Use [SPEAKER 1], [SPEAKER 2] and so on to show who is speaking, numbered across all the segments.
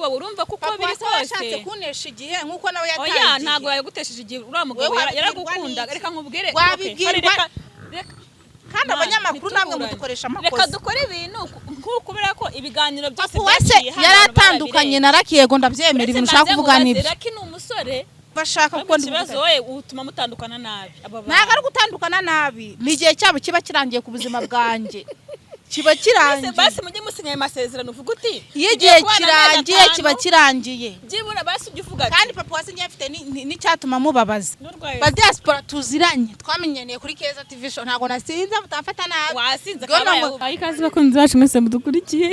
[SPEAKER 1] wowe urumva kuko biri
[SPEAKER 2] kose yashatse kunesha igihe nkuko nawe yatangiye
[SPEAKER 1] oya ntago yagutesheje igihe uramugabo yaragukunda reka nkubwire
[SPEAKER 2] kandi abanyamakuru namwe mudukoresha amakosa
[SPEAKER 1] reka dukore ibintu kubera ko ibiganiro byose
[SPEAKER 2] yaratandukanye na Raki yego ndabyemera ibintu ushaka kuvuga nibyo
[SPEAKER 1] Raki ni umusore
[SPEAKER 2] bashaka ko
[SPEAKER 1] ndibazo wowe utuma mutandukana nabi
[SPEAKER 2] ntago ari gutandukana nabi ni igihe cyabo kiba kirangiye ku buzima bwanjye kiba kirangiye
[SPEAKER 1] basi mujye musinyaye amasezerano uvuga uti
[SPEAKER 2] igihe kirangiye kiba kirangiye
[SPEAKER 1] byibura basi ujye uvuga
[SPEAKER 2] kandi papa wasinye afite n'icyatuma mubabaza ba diaspora tuziranye twamenyaniye kuri Keza TV show ntago nasinze mutamfata nabi
[SPEAKER 1] wasinze kabaye ikazi bakunzi bacu mwese mudukurikiye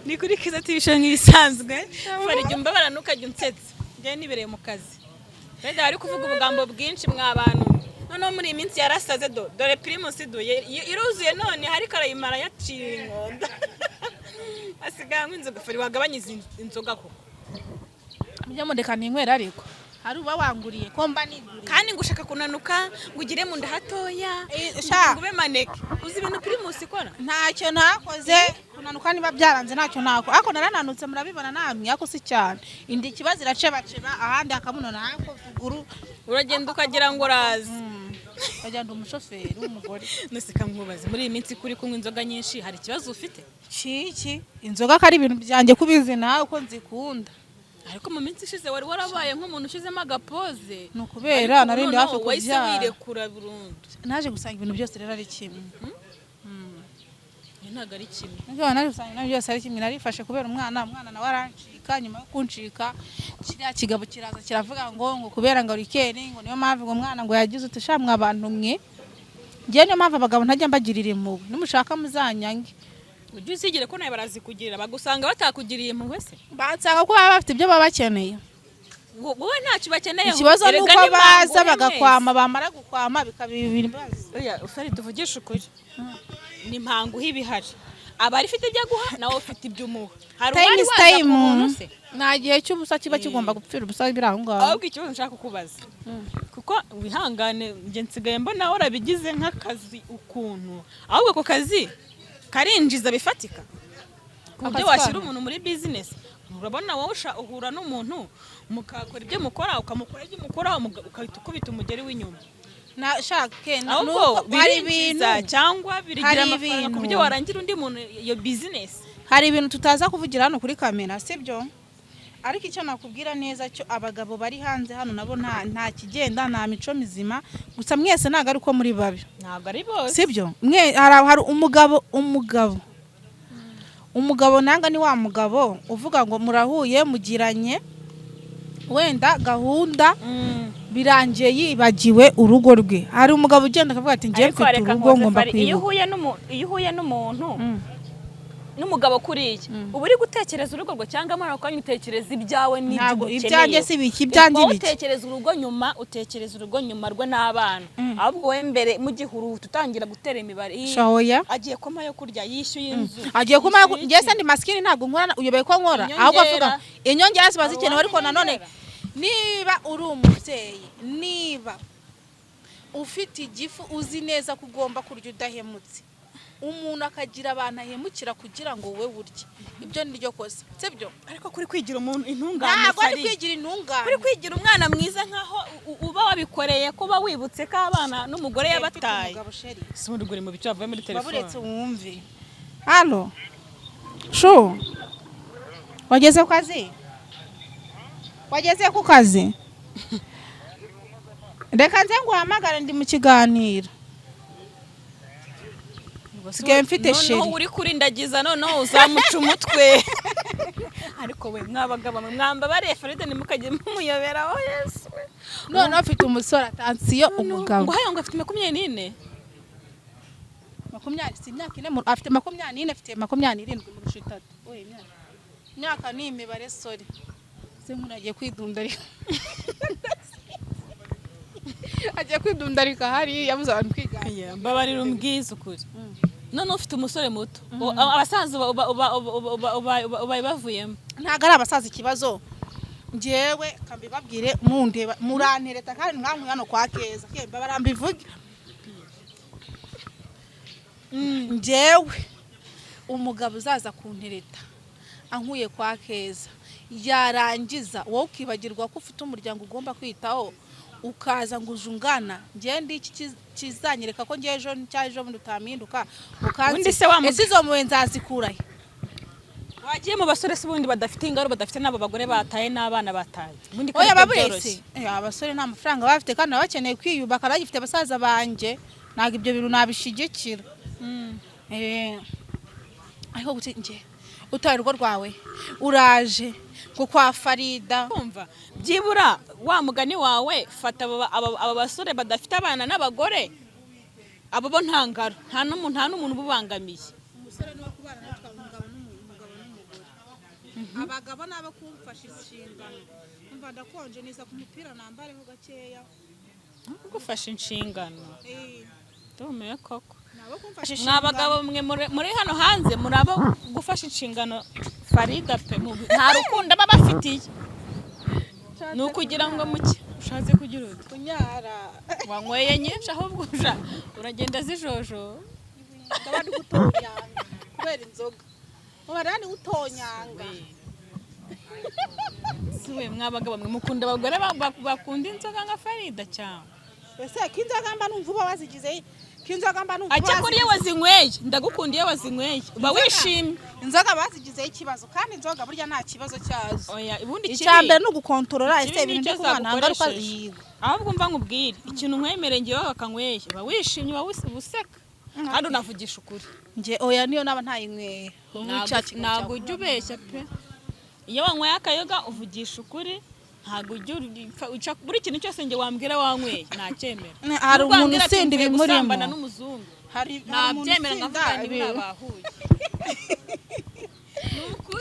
[SPEAKER 1] ni kuri Keza TV show nk'isanzwe fari jumba baranuka unsetse ngiye nibereye mu kazi rero ari kuvuga ubugambo bwinshi mwabantu none muri iminsi yarasaze dore primus duye iruzuye none hari karayimara yaciye inkonda asigaye nk'inzoga fari wagabanye inzoga koko
[SPEAKER 2] mujye mudeka ninywera ariko hari uba wanguriye ko mba niguriye
[SPEAKER 1] kandi ngushaka kunanuka ngugire mu nda hatoya ngube maneke uzi ibintu primus ikora
[SPEAKER 2] ntacyo nakoze kunanuka niba byaranze ntacyo nako ariko narananutse murabibona namwe yako si cyane indi kibazo iracebaceba ahandi akamunona hako fuguru
[SPEAKER 1] uragenda ukagira ngo razi
[SPEAKER 2] agenda umushoferi w'umugore
[SPEAKER 1] nusika nkubaze muri iyi minsi kuri kunywa inzoga nyinshi hari ikibazo ufite
[SPEAKER 2] ciki inzoga kari ibintu byanjye kubizi nawe uko nzikunda
[SPEAKER 1] ariko mu minsi ishize wari warabaye nk'umuntu ushizemo agapoze
[SPEAKER 2] nukubera narindi hafi kubyara
[SPEAKER 1] wirekura burundu
[SPEAKER 2] naje gusanga ibintu byose rero ari kimwe
[SPEAKER 1] ntago ari kimwe
[SPEAKER 2] ntabwo naje gusanga ibintu byose ari kimwe narifashe kubera umwana nawe arancika nyuma yo kuncika kiriya kigabo kiraza kiravuga ngo kubera ngo rikeri ngo niyo mpamvu ngo umwana ngo yagize utushamwe abantu mwe ngiye niyo mpamvu abagabo ntajya mbagirira impuhwe nimushaka muzanyange
[SPEAKER 1] ujye usigire ko nawe barazikugirira bagusanga batakugiriye impuhwe se
[SPEAKER 2] bansanga ko baba bafite ibyo baba bakeneye
[SPEAKER 1] wowe ntacyo bakeneye
[SPEAKER 2] ikibazo ni uko baza bagakwama bamara gukwama bikabira ibibazo
[SPEAKER 1] oya ufari tuvugisha ukuri ni impangu hibihari aba ari fite ibyo guha nawe ufite ibyo umuha hari
[SPEAKER 2] uwari waza ku muntu se nta gihe cy'ubusa kiba kigomba gupfira ubusa biri aho ngaho
[SPEAKER 1] ahubwo ikibazo nshaka kukubaza kuko wihangane njye nsigaye mbona warabigize nk'akazi ukuntu ahubwo ako kazi karinjiza bifatika ku buryo washyira umuntu muri business urabona wowe uhura n'umuntu mukakora ibyo mukora ukamukora ibyo mukora ukahita ukubita umugeri w'inyuma
[SPEAKER 2] nashake
[SPEAKER 1] nuko birinjiza cyangwa birigira amafaranga ku buryo warangira undi muntu iyo business
[SPEAKER 2] hari ibintu tutaza kuvugira hano kuri kamera sibyo ariko icyo nakubwira neza cyo abagabo bari hanze hano nabo nta kigenda nta mico mizima gusa mwese ntago ari uko muri babi
[SPEAKER 1] ntago ari bose
[SPEAKER 2] sibyo hari umugabo nanga ni wa mugabo uvuga ngo murahuye mugiranye wenda gahunda birangiye yibagiwe urugo rwe hari umugabo ugenda akavuga ati ngiye mfite urugo ngomba kwibuka
[SPEAKER 1] iyo uhuye n'umuntu n'umugabo kuriye ubu uri gutekereza urugo rwe cyangwa amara kwanya utekereza ibyawe n'ibyo
[SPEAKER 2] ibyanjye si biki ibyanjye biki
[SPEAKER 1] utekereza urugo nyuma utekereza urugo nyuma rwe n'abana ahubwo we mbere mu gihuru tutangira gutera imibare agiye koma yo kurya yishyuye inzu
[SPEAKER 2] agiye koma ngiye se ndi maskini ntago nkora uyobeye ko nkora ahubwo avuga inyongera ziba zikenewe ariko nanone niba uri umubyeyi niba ufite igifu uzi neza ko ugomba kurya udahemutse umuntu akagira abantu ahemukira kugira ngo wowe urye ibyo ni ryo kosa sibyo
[SPEAKER 1] ariko kuri kwigira umuntu intungane
[SPEAKER 2] ntabwo ari kwigira intungane
[SPEAKER 1] kuri kwigira umwana mwiza nkaho uba wabikoreye kuba wibutse ko abana n'umugore yabataye si muri guri mu bice bavuye muri telefone
[SPEAKER 2] baburetse wumve halo sho wageze ku kazi reka nze nguhamagare ndi mu kiganiro sigaye mfite sheri
[SPEAKER 1] noneho uri kurindagiza noneho uzamuca umutwe ariko we mwabagabo mwamba bare Frede nimukajye mumuyobera oh Yesu
[SPEAKER 2] noneho afite umusore atansiyo umugabo
[SPEAKER 1] ngo hayo ngo afite 24
[SPEAKER 2] si imyaka ine afite 24 afite 27 murusha 3 oye imyaka ni imibare sore se nkuragiye kwidundarika agiye kwidundarika hari yabuze abantu kwigana
[SPEAKER 1] mbabarira umbwiza ukuri none ufite umusore muto abasaza bavuyemo
[SPEAKER 2] ntago ari abasaza ikibazo ngewe kambibabwire mundeba murantereta kandi mwankuye hano kwa Keza kemba barambivuge ngewe umugabo uzaza kuntereta ankuye kwa Keza yarangiza wowe ukibagirwa ko ufite umuryango ugomba kwitaho ukaza ngo ujungana ngende iki kizanyereka ko ngiye ejo cyaje bundi utaminduka ukanzi ese izo muwe nzazikurahe
[SPEAKER 1] wagiye mu basore se bundi badafite ingaro badafite n'abo bagore bataye n'abana bataye
[SPEAKER 2] bundi ko baburese abasore nta mafaranga bafite kandi bakeneye kwiyubaka bagifite abasaza banje ntago ibyo bintu nabishigikira aho gutinje utaye urugo rwawe uraje ngo kwa Farida
[SPEAKER 1] kumva byibura wa mugani wawe fata aba basore badafite abana n'abagore abo bo ntangaro nta n'umuntu ububangamiye
[SPEAKER 2] umusore no kubana natwa umugabo n'umugore abagabo nabo kumfasha inshingano umva ndakonje niza ku mupira nambareho gakeya
[SPEAKER 1] gufasha inshingano Tume koko.
[SPEAKER 2] Mwabagabo
[SPEAKER 1] mwe muri hano hanze murabo gufasha inshingano Farida pe nta rukundo babafitiye. Nukugira ngo muke ushaze kugira uti
[SPEAKER 2] kunyara
[SPEAKER 1] wanyweye nyinshi ahubwo uragenda zijojo
[SPEAKER 2] ndabandi gutonyanga kubera inzoga mubarani utonyanga
[SPEAKER 1] siwe mwabagabo mwe mukunda abagore bakunda inzoga nka Farida cyane.
[SPEAKER 2] Ese kinzoga mba numva bazigize kinzoga mba numva
[SPEAKER 1] ajya kuri wazinyweye ndagukundiye wazinyweye uba wishimye
[SPEAKER 2] inzoga bazigize ikibazo kandi inzoga burya nta kibazo cyazo.
[SPEAKER 1] Oya ibundi
[SPEAKER 2] icyambere no gukontorora ese ibintu byo kubana ngaruka yiga
[SPEAKER 1] ahubwo mva nkubwire ikintu nkwemerenge wawe bakanyweye uba wishimye uba useka kandi unavugisha ukuri.
[SPEAKER 2] Nje oya niyo naba ntayinyweye
[SPEAKER 1] ntabwo ujya ubeshya pe iyo wanyweye akayoga uvugisha ukuri ntabwo ujya buri kintu cyose nge wambwira wanyweye ntacyemera.
[SPEAKER 2] Hari umuntu usindi bimurimo
[SPEAKER 1] n'umuzungu ntabyemera nkavuga niba nabahuye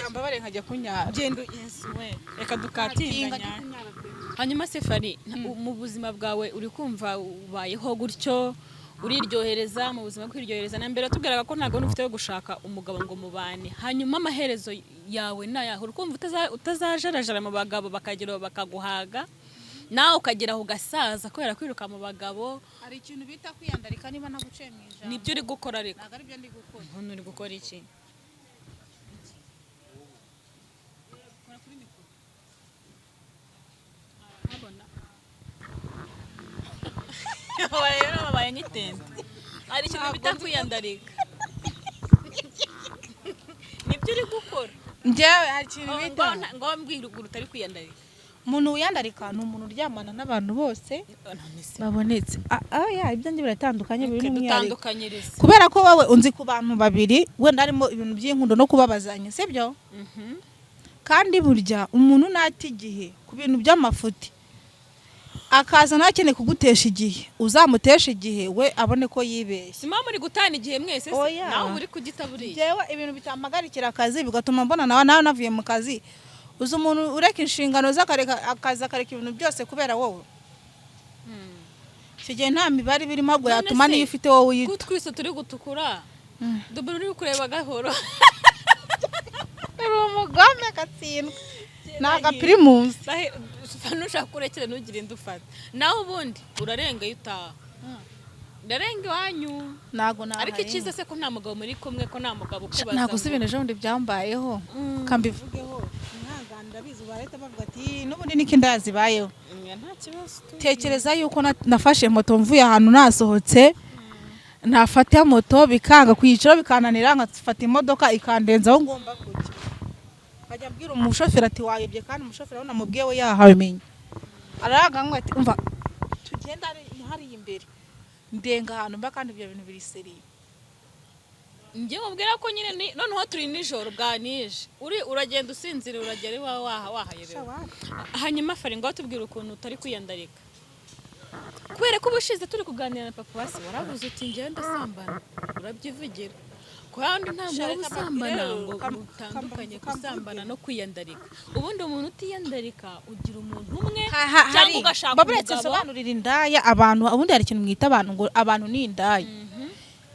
[SPEAKER 2] kamba bare nkajya kunyara
[SPEAKER 1] gendo yes we reka dukatinganya. Hanyuma se Fari mu buzima bwawe uri kumva ubayeho gutyo uriryohereza mu buzima kwiryohereza na mbere tubwiraga ko ntago ufite yo gushaka umugabo ngo mubane hanyuma amaherezo yawe nayaho urukumva utazajarajara mu bagabo bakageraho bakaguhaga nawe ukageraho ugasaza kubera kwiruka mu bagabo.
[SPEAKER 2] Hari ikintu bita kwiyandarika niba nagucemeje
[SPEAKER 1] nibyo uri gukora ariko
[SPEAKER 2] ntago ari byo ndi gukora.
[SPEAKER 1] None uri gukora iki? Rero babaye nk'itende hari ikintu bita kwiyandarika nibyo uri gukora.
[SPEAKER 2] Njyewe hari ikintu bita
[SPEAKER 1] ngo mbwira utari kwiyandarika.
[SPEAKER 2] Umuntu wiyandarika ni umuntu uryamana n'abantu bose babonetse. Ya ibyo ngi biratandukanye biri n'umwihariko kubera ko wowe unzi ku bantu babiri wenda harimo ibintu by'inkundo no kubabazanya sibyo. Kandi burya umuntu nati igihe ku bintu by'amafuti akaza ntakene kugutesha igihe uzamutesha igihe we abone ko yibeshye.
[SPEAKER 1] Sima muri gutana igihe mwese nawe muri kugitaburiye.
[SPEAKER 2] Jewe ibintu bitamagarikira akazi bigatuma mbona nawe navuye mu kazi uzi umuntu ureka inshingano z'akareka akazi akareka ibintu byose kubera wowe. Kigiye nta mibare birimo ahubwo yatuma niyo ufite wowe uyita
[SPEAKER 1] gutwise turi gutukura dubura uri kureba gahoro
[SPEAKER 2] uri umugome katsindwa naga primus
[SPEAKER 1] nushaka kurekera ntugire ndufata naho ubundi urarenga yutaha ndarenga iwanyu
[SPEAKER 2] nago nahaye.
[SPEAKER 1] Ariko ikiza se ko nta mugabo muri kumwe ko nta mugabo kubaza
[SPEAKER 2] nago sibine je undi byambayeho kambivugeho nkaganda bizu bareta bavuga ati nubundi niki ndazibayeho.
[SPEAKER 1] Nta kibazo
[SPEAKER 2] tekereza yuko nafashe moto mvuye ahantu nasohotse ntafata moto bikanga kwiciro bikananira nkafata imodoka ikandenza aho ngomba kujya ajya abwira umushoferi ati wayibye kandi umushoferi aho namubwiye we yahabimenye aragangwa ati umva tugenda hari imbere ndenga ahantu mba kandi ibyo bintu biri seriye.
[SPEAKER 1] Ngiye mubwira ko nyine noneho turi nijoro bwanije uragenda usinzira uragera iwawe wahayebewe. Hanyuma Fari ngo tubwire ukuntu utari kwiyandarika kubera ko ubushize turi kuganira na papa wase waravuze uti ngenda sambana urabyivugira kandi nta muntu usambana ngo utandukanye gusambana no kwiyandarika. Ubundi umuntu utiyandarika ugira umuntu umwe cyangwa ugashaka
[SPEAKER 2] umugabo. Sobanurira indaya abantu ubundi hari ikintu mwita abantu ngo abantu ni indaya.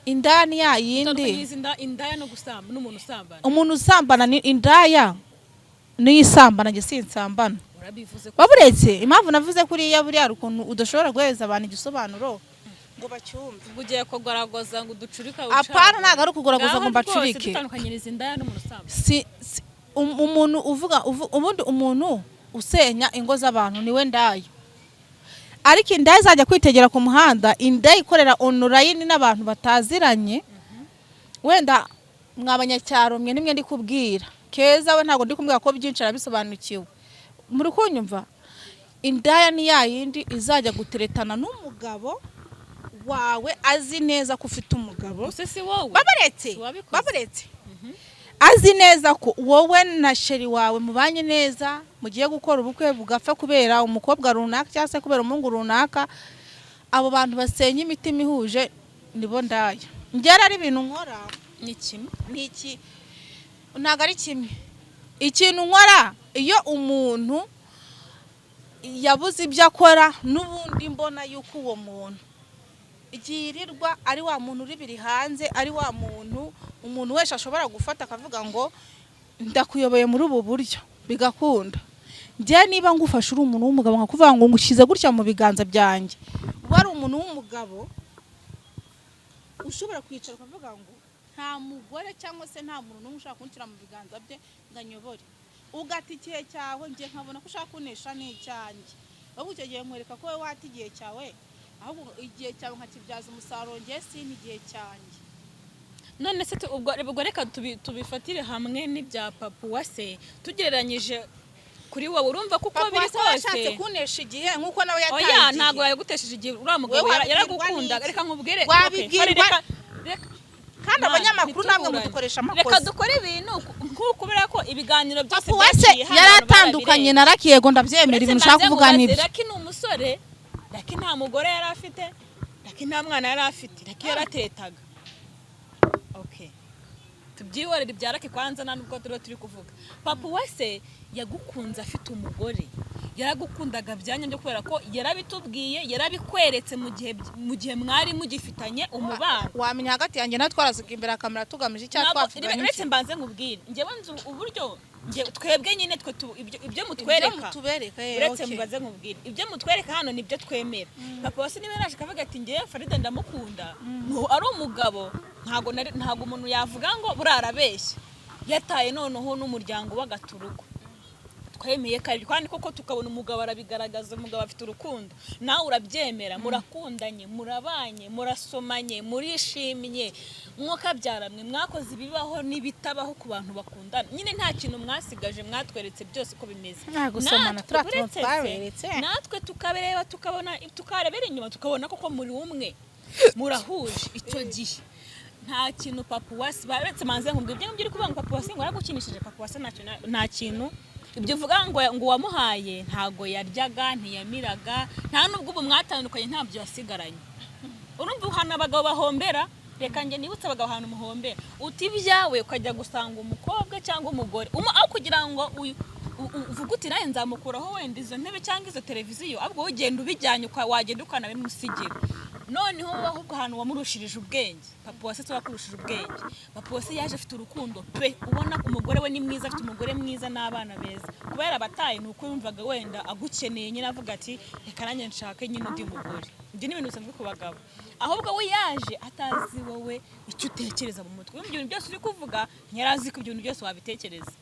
[SPEAKER 2] Indani ya yindi
[SPEAKER 1] indaya no gusambana n'umuntu usambana.
[SPEAKER 2] Umuntu usambana ni indaya n'isambana nge sinsambana.
[SPEAKER 1] Urabivuze ko
[SPEAKER 2] baburetse impamvu navuze kuri ya buri ari ukuntu udashobora guheza abantu igisobanuro ngo bacyumve.
[SPEAKER 1] ugiye kugoragoza ngo uducurika
[SPEAKER 2] apana ntago ari kugoragoza ngo mbacurike.
[SPEAKER 1] Dutandukanyiriza indaya n'umuntu usanzwe.
[SPEAKER 2] Umuntu ubundi umuntu usenya ingo z'abantu niwe ndayo. Ariko indaya izajya kwitegera ku muhanda, indaya ikorera online n'abantu bataziranye. Wenda mwabanyacyaro mwe nimwe ndi kubwira. Keza we ntago ndi kumbwira ko byinshi arabisobanukiwe. Muri kunyumva? Indaya ni ya yindi izajya guteretana n'umugabo wawe azi neza ko ufite umugabo.
[SPEAKER 1] Usese wowe.
[SPEAKER 2] Babaretse. Azi neza ko wowe na sheri wawe mubanye neza, mugiye gukora ubukwe bugapfa kubera umukobwa runaka cyangwa se kubera umuhungu runaka. Abo bantu basenya imitima ihuje nibo ndaya. Ngera ari ibintu nkora
[SPEAKER 1] ni kimwe.
[SPEAKER 2] Ntago ari kimwe. Ikintu nkora iyo umuntu yabuze ibyo akora n'ubundi mbona yuko uwo muntu igirirwa ari wa muntu uri biri hanze, ari wa umuntu wese ashobora gufata akavuga ngo ndakuyoboye muri ubu buryo bigakunda. Njye niba ngufasha uri umuntu w'umugabo nkakuvuga ngo ngushyize gutya mu biganza byanjye, wari umuntu w'umugabo ushobora kwicara ukavuga ngo nta mugore cyangwa se nta muntu n'umwe ushaka kunshyira mu biganza bye nganyobore. Ugata igihe cyawe njye nkabona ko ushaka kunesha n'icyanjye. Ahubwo icyo gihe nkwereka ko wowe wata igihe cyawe, ahubwo igihe cyawe nkakibyaza umusaruro njye sini igihe cyanjye.
[SPEAKER 1] None se ubwo reka tubifatire hamwe n'ibya Papa Uwase tugereranyije kuri wowe. Urumva kuko biri kose
[SPEAKER 2] washatse kunesha igihe nkuko nawe yatangiye.
[SPEAKER 1] Oya ntago yagutesheje igihe. Uriya mugabo yaragukunda. Reka nkubwire.
[SPEAKER 2] Kandi abanyamakuru namwe mudukoresha amakosa.
[SPEAKER 1] Reka dukore ibintu kubera ko ibiganiro byose
[SPEAKER 2] Papa Uwase yaratandukanye na Lucky. Yego ndabyemera ibintu ushaka kuvuga nibyo.
[SPEAKER 1] Lucky ni umusore. Lucky nta mugore yari afite. Lucky nta mwana yari afite. Lucky yarateretaga. Okay. Tubyiworera ibya Lucky kwanza nubwo turi kuvuga. Papa Uwase yagukunze afite umugore. Yaragukundaga byanya byo kubera ko yarabitubwiye, yarabikweretse mu gihe mwari mugifitanye umubano.
[SPEAKER 2] Wamenya hagati yanjye na twarazuka imbere kamera tugamije icya twavuga.
[SPEAKER 1] Uretse mbanze nkubwire. Njyewe nzu uburyo twebwe nyine twe ibyo mutwereka. Uretse mbanze nkubwire. Ibyo mutwereka hano nibyo twemera. Papa Uwase niba yaraje kavuga ati ngiye Farida ndamukunda. Ari umugabo ntago umuntu yavuga ngo burarabeshya. Yataye noneho n'umuryango w'agaturugo. Twemeye kandi koko tukabona umugabo arabigaragaza, umugabo afite urukundo. Nawe urabyemera, murakundanye, murabanye, murasomanye, murishimye. Mwuka byaramwe mwakoze ibibaho n'ibitabaho ku bantu bakundana. Nyine nta kintu mwasigaje, mwatweretse byose ko bimeze. Natwe tukabereba tukarebera inyuma tukabona koko muri umwe. Murahuje icyo gihe. Nta kintu Papa Uwase baretse manze nkubwira ibyo ngiri kuvuga ngo Papa Uwase ngo yaragukinishije. Papa Uwase nta kintu ibyo uvuga ngo wamuhaye ntago yaryaga, ntiyamiraga, nta nubwo ubu mwatandukanye ntabyo yasigaranye. Urumva uhana abagabo bahombera. Reka nge nibutse abagabo hano muhombera. Uti ibyawe ukajya gusanga umukobwa cyangwa umugore aho kugira ngo uvuga uti nawe nzamukuraho wenda izo ntebe cyangwa izo televiziyo, ahubwo ugenda ubijyanye wagenda ukanabimusigira. Noneho ahubwo ahantu wamurushirije ubwenge. Papa Uwase wakurushije ubwenge. Papa Uwase yaje afite urukundo pe, ubona ko umugore we ni mwiza, afite umugore mwiza n'abana beza. Kubera abataye nuko yumvaga wenda agukeneye nyine avuga ati reka nanjye nshake nyine undi mugore. Ibyo ni ibintu bisanzwe ku bagabo. Ahubwo we yaje atazi wowe icyo utekereza mu mutwe. Ibyo byose uri kuvuga ntiyarazi ko ibyo bintu byose wabitekereza.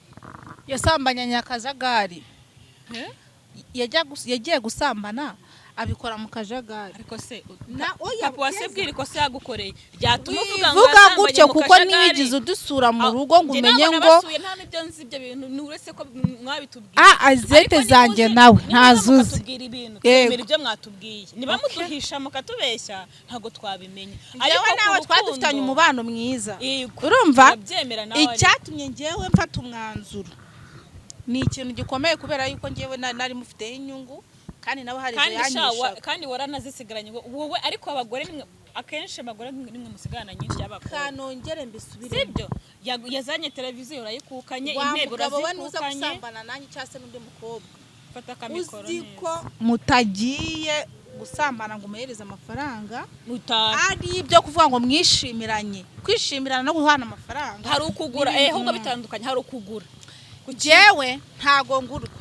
[SPEAKER 2] Yasambanya Nyakajagari. Yagiye gusambana abikora mu kajagari.
[SPEAKER 1] Ariko se Papa Uwase bwira ko se yagukoreye byatuma uvuga ngo
[SPEAKER 2] vuga gutyo kuko nibigize udusura mu rugo ngo umenye ngo
[SPEAKER 1] nta nibyo nzi ibyo bintu nuretse ko mwabitubwiye.
[SPEAKER 2] Azete zanjye nawe ntazuze.
[SPEAKER 1] Twemera ibyo mwatubwiye. Niba muduhisha mukatubeshya ntago twabimenye.
[SPEAKER 2] Ariko nawe twadufitanye umubano mwiza. Urumva icyatumye ngewe mfata umwanzuro ni ikintu gikomeye kubera yuko ngewe nari mufiteho inyungu. Kandi nawe hari yanyisha
[SPEAKER 1] kandi waranazisigaranye wowe. Ariko abagore akenshi abagore nimwe musigana nyinshi y'abakobwa.
[SPEAKER 2] Kanongere mbisubire
[SPEAKER 1] sibyo yazanye televiziyo urayikukanye, intebe urazikukanye.
[SPEAKER 2] Gusambana nanjye cyase n'undi mukobwa
[SPEAKER 1] fata kamikoro neza.
[SPEAKER 2] Uziko mutagiye gusambana ngo umuhereze amafaranga ari ibyo kuvuga ngo mwishimiranye. Kwishimirana no guhana amafaranga
[SPEAKER 1] hari ukugura ahubwo bitandukanye. Hari ukugura
[SPEAKER 2] jewe ntago ngurwa,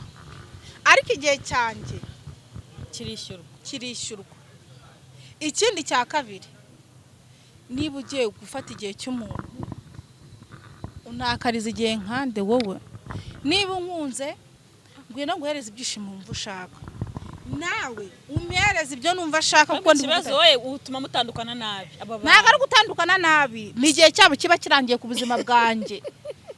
[SPEAKER 2] ariko igihe cyanjye
[SPEAKER 1] kirishyurwa.
[SPEAKER 2] ikindi cya kabiri, niba ugiye gufata igihe cy'umuntu unakariza igihe nkande wowe, niba unkunze ngwino nguhereza ibyishimo wumva ushaka, nawe umuhereza ibyo numva ashaka, kuko
[SPEAKER 1] ikibazo wowe utuma mutandukana nabi.
[SPEAKER 2] ntabwo ari gutandukana nabi, ni igihe cyabo kiba kirangiye ku buzima bwanjye,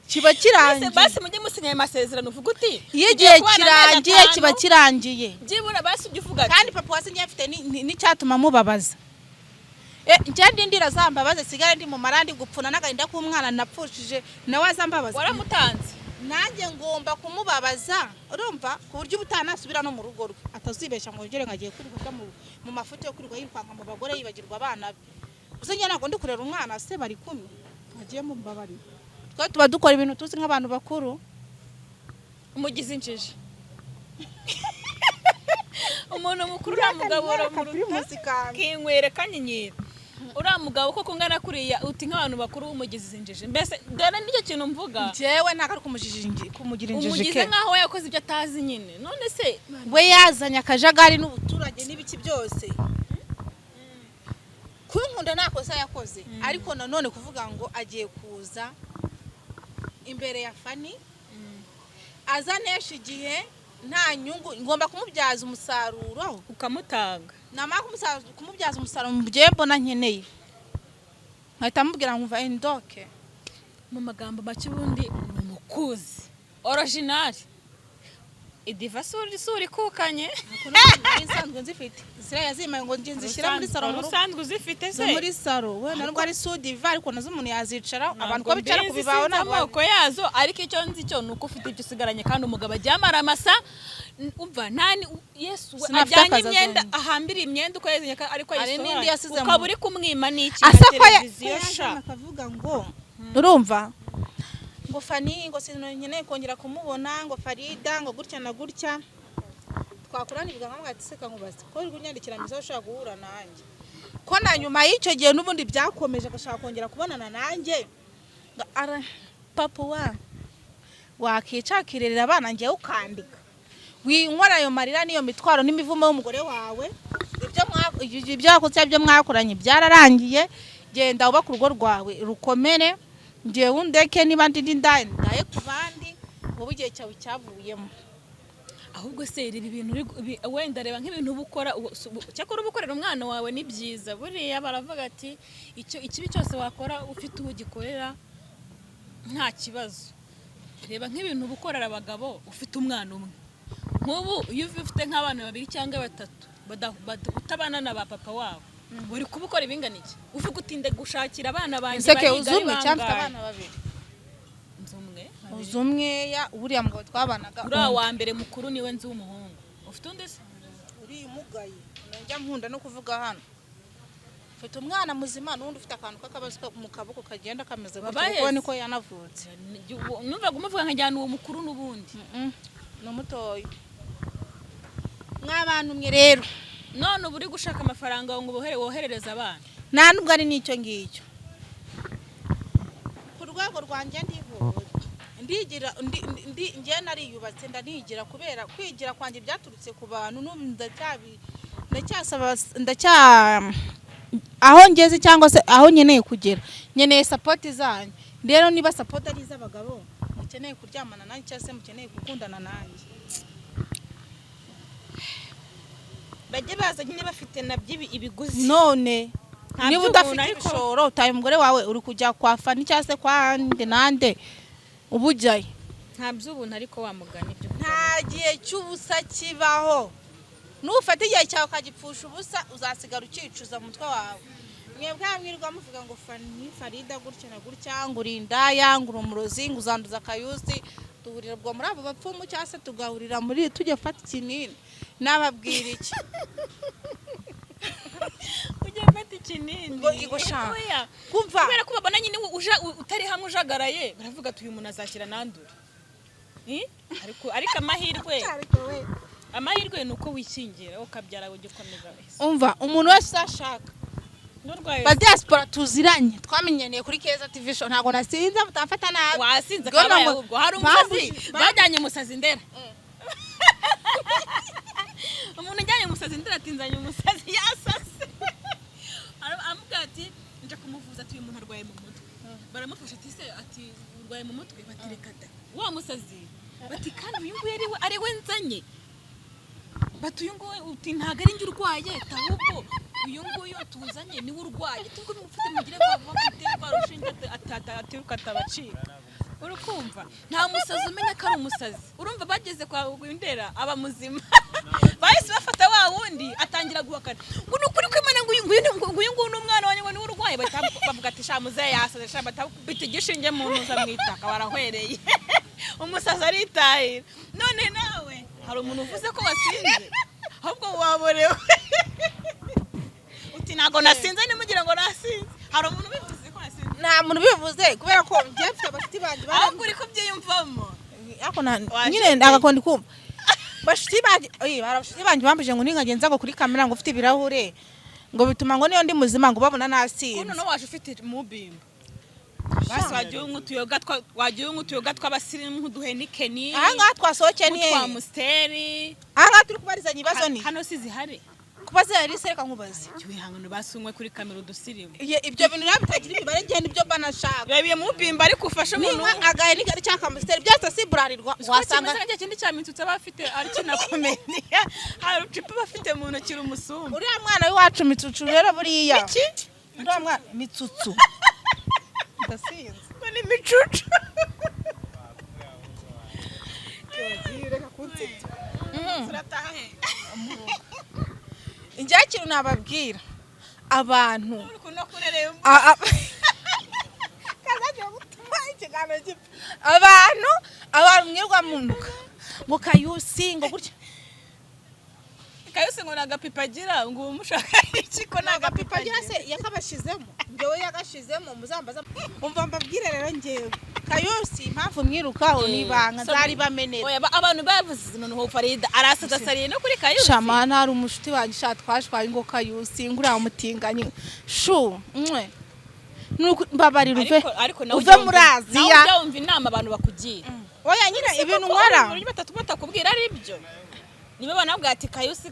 [SPEAKER 2] kiba kirangiye.
[SPEAKER 1] Basi mujye musinyaye amasezerano uvuga uti
[SPEAKER 2] iyo igihe kirangiye kiba kirangiye,
[SPEAKER 1] byibura basi ujye uvuga
[SPEAKER 2] kandi papa wasinye afite n'icyatuma mubabaza. Njye ndindira zambabaze sigara ndi mu marandi gupfuna n'agahinda k'umwana napfushije, nawe azambabaza.
[SPEAKER 1] waramutanze,
[SPEAKER 2] nanjye ngomba kumubabaza, urumva, ku buryo ubutanasubira no mu rugo rwe, atazibeshya ngo yongere ngagiye kwirirwa mu mafuti yo kwirirwa yirukanka mu bagore yibagirwa abana be. Gusa njye ntabwo ndi kurera umwana se bari kumwe, agiye mumbabarira. Twe tuba dukora ibintu tuzi nk'abantu bakuru.
[SPEAKER 1] umugize injiji. Umuntu mukuru uramugabura mu ruta kinywere kanyenyeri, uriya mugabo koko ungana kuriya uti nk'abantu bakuru umugize injiji. Mbese dore nicyo kintu mvuga,
[SPEAKER 2] njyewe ntabwo ari kumugira injiji
[SPEAKER 1] umugize nk'aho yakoze ibyo atazi nyine. None se
[SPEAKER 2] we yazanye akajagari n'ubuturage n'ibiki byose, kunkunda nta kosa yakoze, ariko nanone kuvuga ngo agiye kuza imbere ya Fani azanesha igihe nta nyungu, ngomba kumubyaza umusaruro
[SPEAKER 1] ukamutanga.
[SPEAKER 2] namara kumubyaza umusaruro mu gihe mbona nkeneye, nkahita mubwira ngo mva indoke.
[SPEAKER 1] Mu magambo make ubundi ni umukuzi original. Idiva suri kukanye
[SPEAKER 2] nari nsanzwe nzifite, ziriya yazimaye ngo nzishyira muri saro.
[SPEAKER 1] mu rusanzwe uzifite se
[SPEAKER 2] muri saro we narwo ari sudiva, ariko nazo umuntu yazicara, abantu ko bicara ku bibaho
[SPEAKER 1] n'amoko yazo. Ariko icyo nzi cyo nuko ufite ibyo usigaranye, kandi umugabo ajyamara amasa. Umva nani Yesu ajyanye imyenda, ahambira imyenda uko yazanye, ariko yisohora ukaba uri kumwima n'iki na televiziyo sha
[SPEAKER 2] akavuga ngo urumva ngo Fani ngo sinkeneye kongera kumubona, ngo Farida ngo gutya na gutya. Twakuranirwa nkamwe ati seka nkubaza ko uri kunyandikira mizo ushaka guhura nanjye, ko na nyuma y'icyo gihe n'ubundi byakomeje agashaka kongera kubonana nanjye. Papa wakicakirira abana njye ukandika, winkora ayo marira n'iyo mitwaro n'imivumo y'umugore wawe. Ibyo wakoze byo mwakoranye byararangiye, genda ubaka urugo rwawe rukomere, njyewe undeke niba ndi ndaye ku bandi, wowe igihe cyawe cyavuyemo.
[SPEAKER 1] Ahubwo se ibi bintu wenda reba nk'ibintu ubukora, cyakora ubukorera umwana wawe ni byiza. Buriya baravuga ati ikibi cyose wakora ufite ubugikorera nta kibazo. Reba nk'ibintu ubukorera abagabo ufite umwana umwe. Nk'ubu iyo ufite nk'abana babiri cyangwa batatu utabana na ba papa wabo, uri kubukora ibingana iki? Uvuga utinde gushakira abana banjye
[SPEAKER 2] bari uzumwe cyangwa abana babiri. Uzumwe ya uriya mugabo twabanaga,
[SPEAKER 1] uriya wa mbere mukuru niwe nzi w'umuhungu. Ufite undi se?
[SPEAKER 2] Uri umugaye, najya nkunda no kuvuga hano. Ufite umwana muzima n'undi ufite akantu k'akabazo mu kaboko kagenda kameze gutyo, niko yanavutse.
[SPEAKER 1] Numvaga umuvuga nkajyana uwo mukuru n'ubundi
[SPEAKER 2] no mutoyi. Mw'abantu mwe rero
[SPEAKER 1] none ubu uri gushaka amafaranga ngo woherereza abana,
[SPEAKER 2] nta nubwo ari n'icyo ngicyo. Ku rwego rwanjye ndigira njye nariyubatse ndanigira, kubera kwigira kwanjye byaturutse ku bantu. N'ubu ndacyasaba aho ngeze cyangwa se aho nkeneye kugera, nkeneye support zanyu. Rero niba support ari iz'abagabo mukeneye kuryamana nanjye cyangwa se mukeneye gukundana nanjye,
[SPEAKER 1] bajye baza nyine bafite nabyo ibiguzi.
[SPEAKER 2] none niba udafite ibishoro utaye umugore wawe uri kujya kwa Fani cyangwa se kwa nande ubujyayo.
[SPEAKER 1] Nta by'ubuntu ariko wamugana ibyo.
[SPEAKER 2] Nta gihe cy'ubusa kibaho, nufata igihe cyawe ukagipfusha ubusa uzasigara ukicuza mu mutwe wawe. Mwebwe mwirwa muvuga ngo Fani Farida gutya na gutya, ngo uri indaya, ngo uri umurozi, ngo uzanduza akayuzi. Duhurira bwo muri abo bapfumu cyangwa se tugahurira muri tujye fata ikinini. Nababwira iki?
[SPEAKER 1] Ujye fata ikinini
[SPEAKER 2] ngo igosha
[SPEAKER 1] kumva, kubera ko babona nyine utari hamwe ujagaraye, baravuga ati uyu muntu azakira nandura. Ariko amahirwe ni uko wikingira ukabyara ujye ukomeza.
[SPEAKER 2] Umva umuntu wese ashaka ba diaspora tuziranye twamenyaniye kuri Keza TV show, ntago nasinze mutafata nabi.
[SPEAKER 1] Wasinze kabaye ahubwo hari umusazi bajyanye umusazi Ndera. Umuntu ajyanye umusazi Ndera atinzanye umusazi yasase. amubwira ati nje kumuvuza ati uyu muntu arwaye mu mutwe baramufasha ati se ati urwaye mu mutwe batireka da wa musazi bati kandi uyu nguyu ari we nzanye bati uyu nguyu uti ntago ari njye urwaye ahubwo uyu nguyu tuzanye niwe urwaye tubwo mufite mugire bavuga rushinge atiruka atabacika urukumva nta musazi umenya ko ari umusazi urumva bageze kwa Ndera aba muzima bahise bafata wa wundi atangira guhakana ngo nukuri kwimana ngo uyu nguyu n'umwana wanjye ngo niwe urwaye bavuga ati sha muzehe yasaze sha batabita igishinge mu ntuza mwitaka barahwereye umusazi aritahira none nawe hari umuntu uvuze ko wasinze ahubwo waborewe uti ntago nasinze nimugira ngo nasinze hari umuntu ubivuze ko nasinze
[SPEAKER 2] nta muntu bivuze kubera ko njye mfite abashyitsi banjye
[SPEAKER 1] ahubwo uri kubyiyumvamo
[SPEAKER 2] ako nyine ndagakondi kumva bashitsi banjye bambije ngo ninkagenza ngo kuri kamera ngo ufite ibirahure ngo bituma ngo niyo ndi muzima ngo babona nasinze
[SPEAKER 1] kuno no waje ufite mubimba basi wagiye nk'utuyoga tw'abasirimu nk'uduhenikeni
[SPEAKER 2] aha ngaha twasohokeye ni
[SPEAKER 1] twa musteri
[SPEAKER 2] aha ngaha turi kubarizanya ibibazo ni
[SPEAKER 1] hano si zihari
[SPEAKER 2] kubaza yari sereka nkubaze
[SPEAKER 1] ibihangano basunywe kuri kamera udusirimu
[SPEAKER 2] ibyo bintu rero bitagira imibare ngende ibyo banashaka
[SPEAKER 1] yabiye mubimba ariko ufashe umuntu
[SPEAKER 2] agaye n'igari cyaka musteri byose si burarirwa
[SPEAKER 1] wasanga ngiye kindi cyamitsutse bafite ari kinakomenya hari ucipa bafite mu ntoki umusumba
[SPEAKER 2] uriya mwana w'iwacu mitsutsu rero buriya
[SPEAKER 1] iki
[SPEAKER 2] uriya mwana mitsutsu ndasinze
[SPEAKER 1] ngo ni micucu surataha he
[SPEAKER 2] njya kintu nababwira abantu
[SPEAKER 1] urukundo kurereye
[SPEAKER 2] abantu mwirwa munuka ngo kayusi ngo gutya
[SPEAKER 1] kayusi ngo nagapipa agira ngo umushaka iki ko
[SPEAKER 2] nagapipa agira se yakabashizemo ngewe yagashizemo muzambaza umva mbabwire rero ngewe kayusi impamvu mwirukaho nibanga zari bamenera
[SPEAKER 1] oya abantu bavuze noneho Farida arasadasariye no kuri kayusi
[SPEAKER 2] shamana hari umushuti wanjye twashwaye ngo kayusi ngura umutinganyi shu mbabarira uve muri Aziya
[SPEAKER 1] nawe umva inama abantu bakugira
[SPEAKER 2] oya nyine ibintu nkora
[SPEAKER 1] muri batatu batakubwira ari ibyo niba banabwira ati kayusi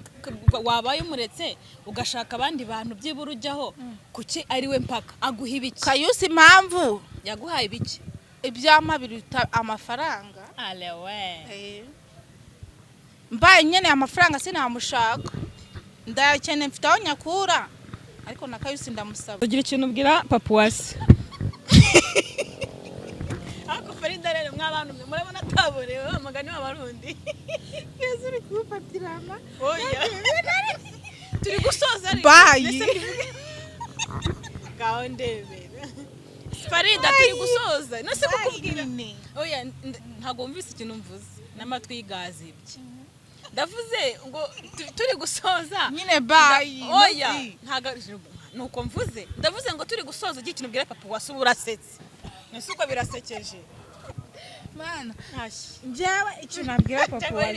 [SPEAKER 1] wabaye umuretse ugashaka abandi bantu byibura ujyaho kuki ari we mpaka aguha ibiki
[SPEAKER 2] kayusi impamvu
[SPEAKER 1] yaguhaye ibiki
[SPEAKER 2] ibyama biruta amafaranga
[SPEAKER 1] alewe
[SPEAKER 2] mbaye nyene amafaranga sinamushaka ndayakeneye mfite aho nyakura ariko na kayusi ndamusaba
[SPEAKER 1] ugira ikintu ubwira papuwasi ako Farida rero mw'abantu mwe murabona taborewe amagani w'abarundi
[SPEAKER 2] yesu uri kufatirana
[SPEAKER 1] oya turi gusoza ari
[SPEAKER 2] bayi
[SPEAKER 1] gaho ndebera Farida turi gusoza no se kukubwira oya ntago umvise ikintu mvuze n'amatwi y'igazibye ndavuze ngo turi gusoza
[SPEAKER 2] nyine bayi
[SPEAKER 1] oya ntago nuko mvuze ndavuze ngo turi gusoza ikintu ubwira papa wasubura setse nisuko birasekeje
[SPEAKER 2] mana njyewe ikintu nabwira papa